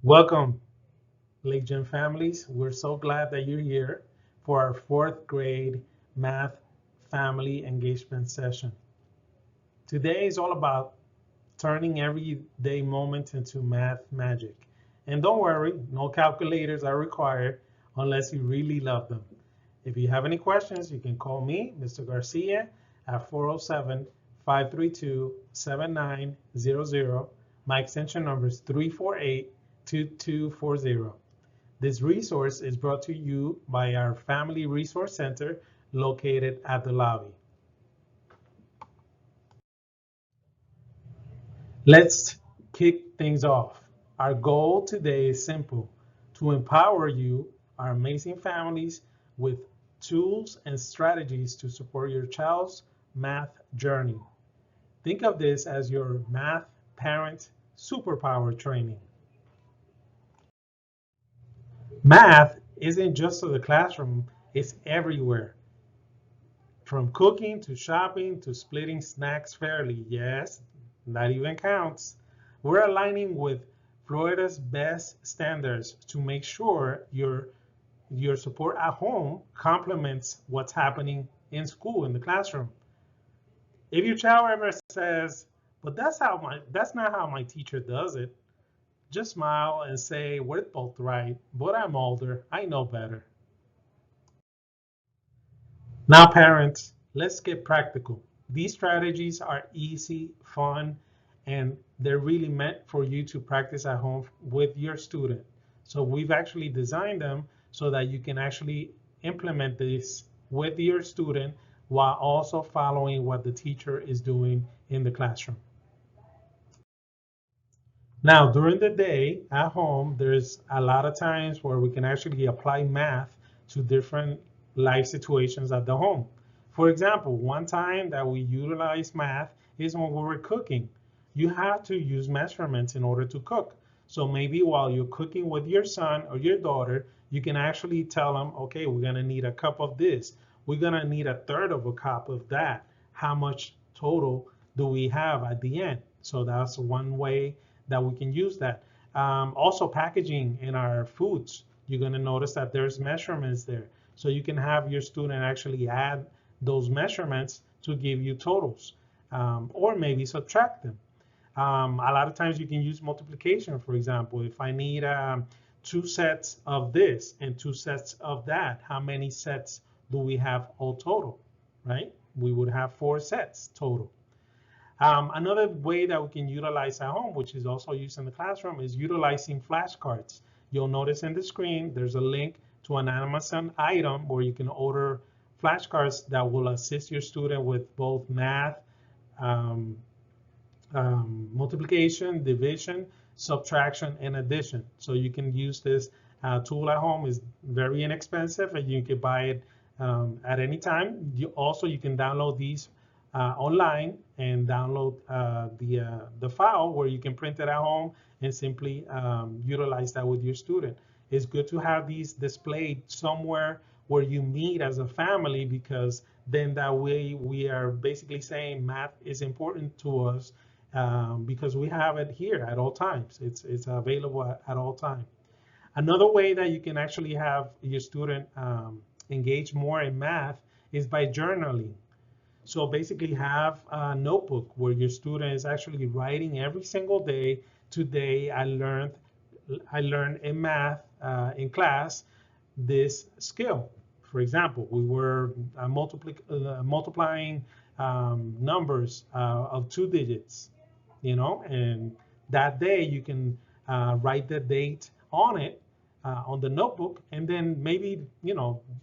Welcome, Legion families. We're so glad that you're here for our fourth grade math family engagement session. Today is all about turning everyday moments into math magic. And don't worry, no calculators are required unless you really love them. If you have any questions, you can call me, Mr. Garcia, at 407-532-7900. My extension number is 348-2240. This resource is brought to you by our Family Resource Center located at the lobby. Let's kick things off. Our goal today is simple: to empower you, our amazing families, with tools and strategies to support your child's math journey. Think of this as your math parent superpower training. Math isn't just in the classroom, it's everywhere. From cooking to shopping to splitting snacks fairly. Yes, that even counts. We're aligning with Florida's best standards to make sure your support at home complements what's happening in school, in the classroom. If your child ever says, but that's not how my teacher does it, just smile and say, we're both right, but I'm older, I know better. Now, parents, let's get practical. These strategies are easy, fun, and they're really meant for you to practice at home with your student. So we've actually designed them so that you can actually implement this with your student while also following what the teacher is doing in the classroom. Now, during the day at home, there's a lot of times where we can actually apply math to different life situations at the home. For example, one time that we utilize math is when we were cooking. You have to use measurements in order to cook. So maybe while you're cooking with your son or your daughter, you can actually tell them, okay, we're gonna need a cup of this. We're gonna need a third of a cup of that. How much total do we have at the end? So that's one way that we can use that. Also, packaging in our foods, you're going to notice that there's measurements there. So you can have your student actually add those measurements to give you totals, or maybe subtract them. A lot of times you can use multiplication, for example. If I need 2 sets of this and 2 sets of that, how many sets do we have all total, right? We would have 4 sets total. Another way that we can utilize at home, which is also used in the classroom, is utilizing flashcards. You'll notice in the screen, there's a link to an Amazon item where you can order flashcards that will assist your student with both math, multiplication, division, subtraction, and addition. So you can use this tool at home. It's very inexpensive, and you can buy it at any time. You can download these online and download the file where you can print it at home and simply utilize that with your student. It's good to have these displayed somewhere where you meet as a family, because then that way we are basically saying math is important to us, because we have it here at all times. It's available at all times. Another way that you can actually have your student engage more in math is by journaling. So basically have a notebook where your student is actually writing every single day. Today I learned in math in class this skill. For example, we were multiplying numbers of 2 digits, and that day you can write the date on it on the notebook, and then maybe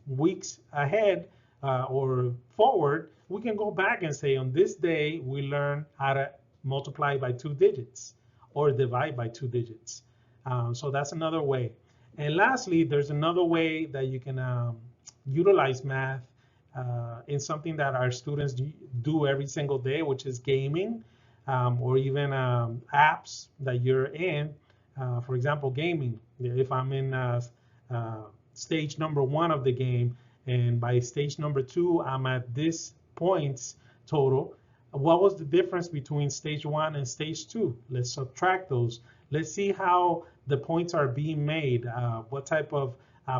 weeks ahead or forward, we can go back and say, on this day, we learn how to multiply by 2 digits or divide by 2 digits. So that's another way. And lastly, there's another way that you can utilize math in something that our students do every single day, which is gaming, or even apps that you're in. For example, gaming. If I'm in stage number 1 of the game, and by stage number 2, I'm at this points total. What was the difference between stage 1 and stage 2? Let's subtract those. Let's see how the points are being made, what type of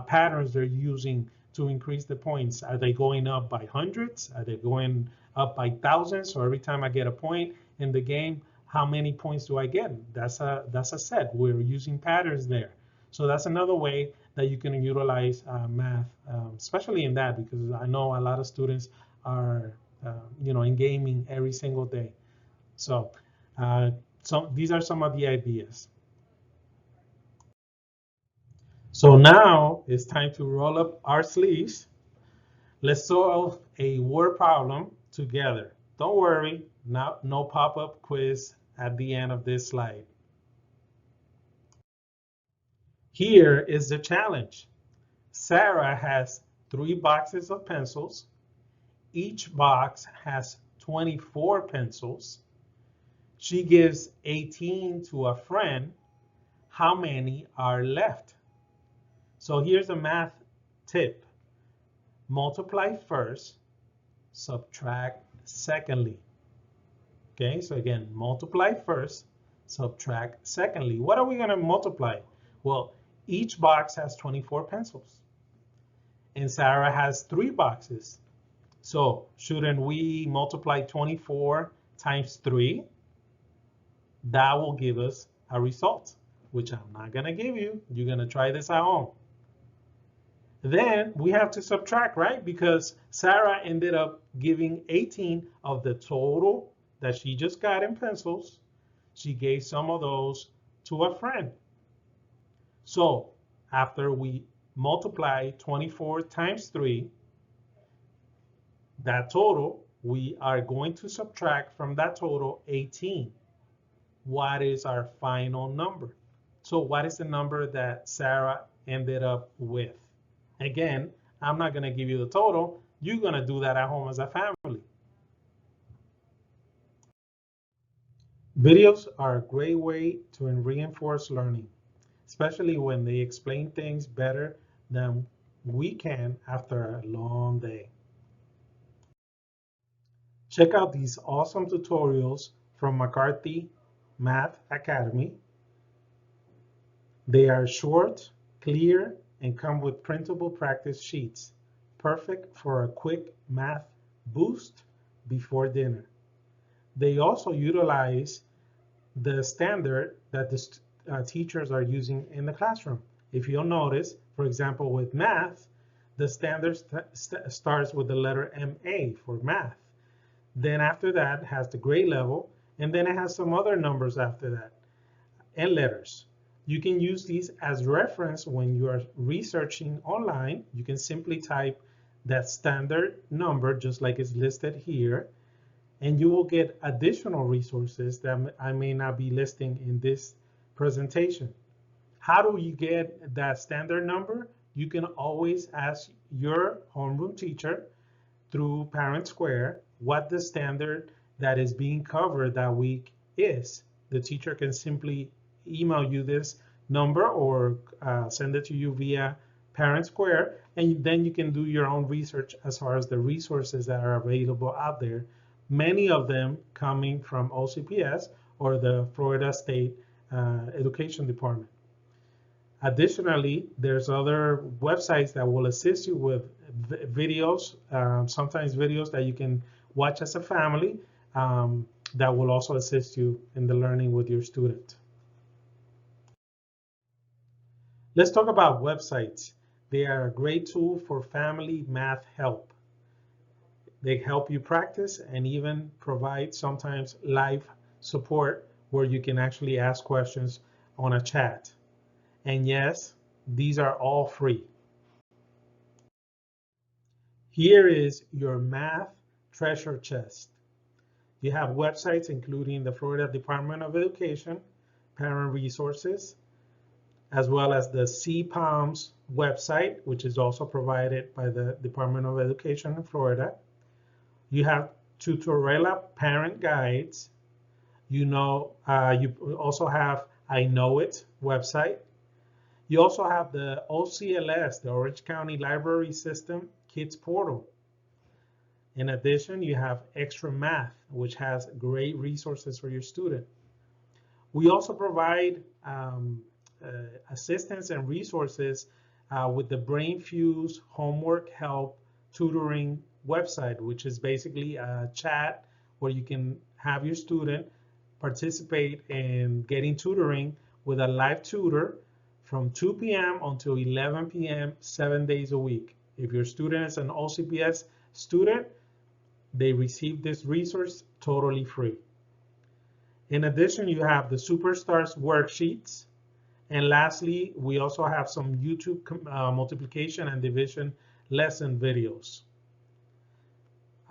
patterns they're using to increase the points. Are they going up by hundreds? Are they going up by thousands? So every time I get a point in the game, how many points do I get? That's a set. We're using patterns there. So that's another way that you can utilize math, especially in that, because I know a lot of students are, in gaming every single day. So, these are some of the ideas. So now it's time to roll up our sleeves. Let's solve a word problem together. Don't worry, no pop-up quiz at the end of this slide. Here is the challenge. Sarah has 3 boxes of pencils. Each box has 24 pencils. She gives 18 to a friend. How many are left? So here's a math tip. Multiply first, subtract secondly. Okay, so again, multiply first, subtract secondly. What are we going to multiply? Well, each box has 24 pencils. And Sarah has 3 boxes. So shouldn't we multiply 24 times 3? That will give us a result, which I'm not going to give you. You're going to try this at home. Then we have to subtract, right? Because Sarah ended up giving 18 of the total that she just got in pencils. She gave some of those to a friend. So after we multiply 24 times 3, that total, we are going to subtract from that total 18. What is our final number? So what is the number that Sarah ended up with? Again, I'm not going to give you the total. You're going to do that at home as a family. Videos are a great way to reinforce learning, especially when they explain things better than we can after a long day. Check out these awesome tutorials from McCarthy Math Academy. They are short, clear, and come with printable practice sheets, perfect for a quick math boost before dinner. They also utilize the standard that the teachers are using in the classroom. If you'll notice, for example, with math, the standard starts with the letter MA for math. Then after that has the grade level, and then it has some other numbers after that, and letters. You can use these as reference when you are researching online. You can simply type that standard number just like it's listed here, and you will get additional resources that I may not be listing in this presentation. How do you get that standard number? You can always ask your homeroom teacher through Parent Square what the standard that is being covered that week is. The teacher can simply email you this number or send it to you via Parent Square, and then you can do your own research as far as the resources that are available out there, many of them coming from OCPS or the Florida State Education Department. Additionally, there's other websites that will assist you with videos, sometimes videos that you can watch as a family that will also assist you in the learning with your student. Let's talk about websites. They are a great tool for family math help. They help you practice and even provide sometimes live support where you can actually ask questions on a chat. And yes, these are all free. Here is your math treasure chest. You have websites including the Florida Department of Education, Parent Resources, as well as the CPALMS website, which is also provided by the Department of Education in Florida. You have Tutorela parent guides. You also have I Know It website. You also have the OCLS, the Orange County Library System Kids Portal. In addition, you have Extra Math, which has great resources for your student. We also provide assistance and resources with the Brainfuse homework help tutoring website, which is basically a chat where you can have your student participate in getting tutoring with a live tutor from 2 p.m. until 11 p.m. 7 days a week. If your student is an OCPS student, they receive this resource totally free. In addition, you have the Superstars worksheets. And lastly, we also have some YouTube multiplication and division lesson videos.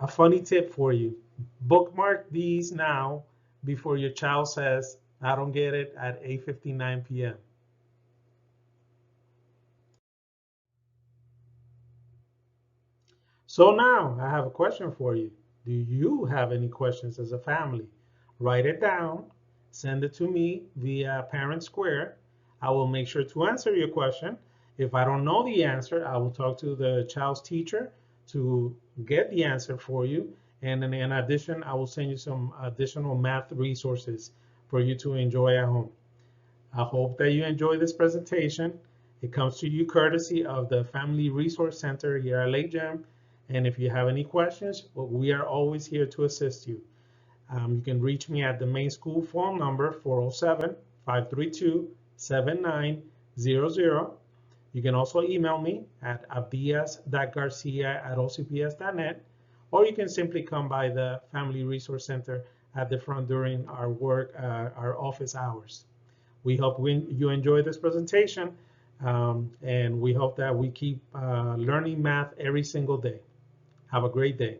A funny tip for you: bookmark these now before your child says, "I don't get it" at 8:59 p.m. So now I have a question for you. Do you have any questions as a family? Write it down, send it to me via Parent Square. I will make sure to answer your question. If I don't know the answer, I will talk to the child's teacher to get the answer for you. And in addition, I will send you some additional math resources for you to enjoy at home. I hope that you enjoy this presentation. It comes to you courtesy of the Family Resource Center here at Lake Gem. And if you have any questions, well, we are always here to assist you. You can reach me at the main school phone number, 407-532-7900. You can also email me at bs.garcia@ocps.net, or you can simply come by the Family Resource Center at the front during our office hours. We hope you enjoy this presentation, and we hope that we keep learning math every single day. Have a great day.